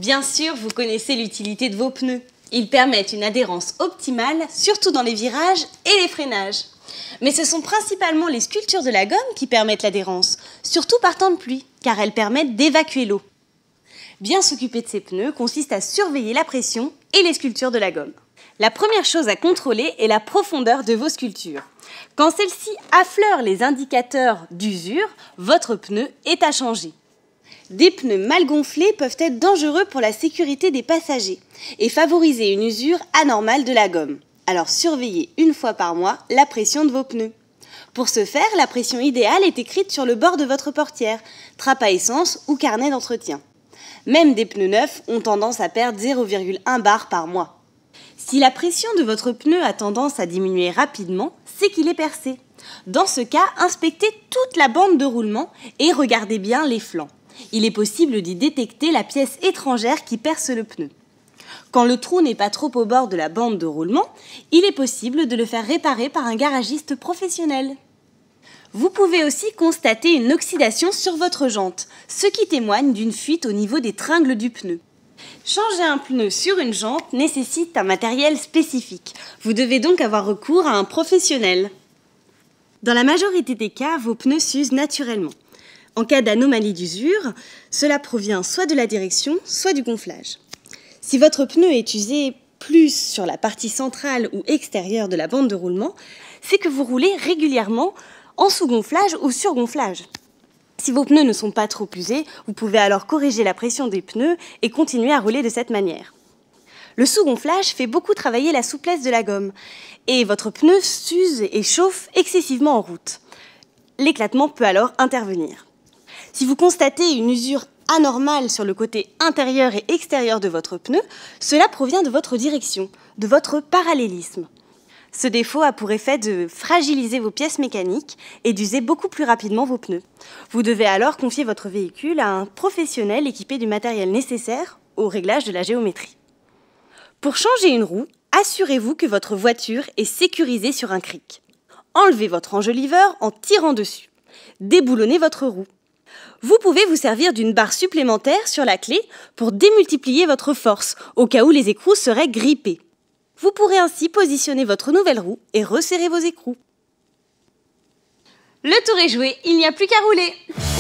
Bien sûr, vous connaissez l'utilité de vos pneus. Ils permettent une adhérence optimale, surtout dans les virages et les freinages. Mais ce sont principalement les sculptures de la gomme qui permettent l'adhérence, surtout par temps de pluie, car elles permettent d'évacuer l'eau. Bien s'occuper de ces pneus consiste à surveiller la pression et les sculptures de la gomme. La première chose à contrôler est la profondeur de vos sculptures. Quand celle-ci affleure les indicateurs d'usure, votre pneu est à changer. Des pneus mal gonflés peuvent être dangereux pour la sécurité des passagers et favoriser une usure anormale de la gomme. Alors surveillez une fois par mois la pression de vos pneus. Pour ce faire, la pression idéale est écrite sur le bord de votre portière, trappe à essence ou carnet d'entretien. Même des pneus neufs ont tendance à perdre 0,1 bar par mois. Si la pression de votre pneu a tendance à diminuer rapidement, c'est qu'il est percé. Dans ce cas, inspectez toute la bande de roulement et regardez bien les flancs. Il est possible d'y détecter la pièce étrangère qui perce le pneu. Quand le trou n'est pas trop au bord de la bande de roulement, il est possible de le faire réparer par un garagiste professionnel. Vous pouvez aussi constater une oxydation sur votre jante, ce qui témoigne d'une fuite au niveau des tringles du pneu. Changer un pneu sur une jante nécessite un matériel spécifique. Vous devez donc avoir recours à un professionnel. Dans la majorité des cas, vos pneus s'usent naturellement. En cas d'anomalie d'usure, cela provient soit de la direction, soit du gonflage. Si votre pneu est usé plus sur la partie centrale ou extérieure de la bande de roulement, c'est que vous roulez régulièrement en sous-gonflage ou sur-gonflage. Si vos pneus ne sont pas trop usés, vous pouvez alors corriger la pression des pneus et continuer à rouler de cette manière. Le sous-gonflage fait beaucoup travailler la souplesse de la gomme et votre pneu s'use et chauffe excessivement en route. L'éclatement peut alors intervenir. Si vous constatez une usure anormale sur le côté intérieur et extérieur de votre pneu, cela provient de votre direction, de votre parallélisme. Ce défaut a pour effet de fragiliser vos pièces mécaniques et d'user beaucoup plus rapidement vos pneus. Vous devez alors confier votre véhicule à un professionnel équipé du matériel nécessaire au réglage de la géométrie. Pour changer une roue, assurez-vous que votre voiture est sécurisée sur un cric. Enlevez votre enjoliveur en tirant dessus. Déboulonnez votre roue. Vous pouvez vous servir d'une barre supplémentaire sur la clé pour démultiplier votre force, au cas où les écrous seraient grippés. Vous pourrez ainsi positionner votre nouvelle roue et resserrer vos écrous. Le tour est joué, il n'y a plus qu'à rouler!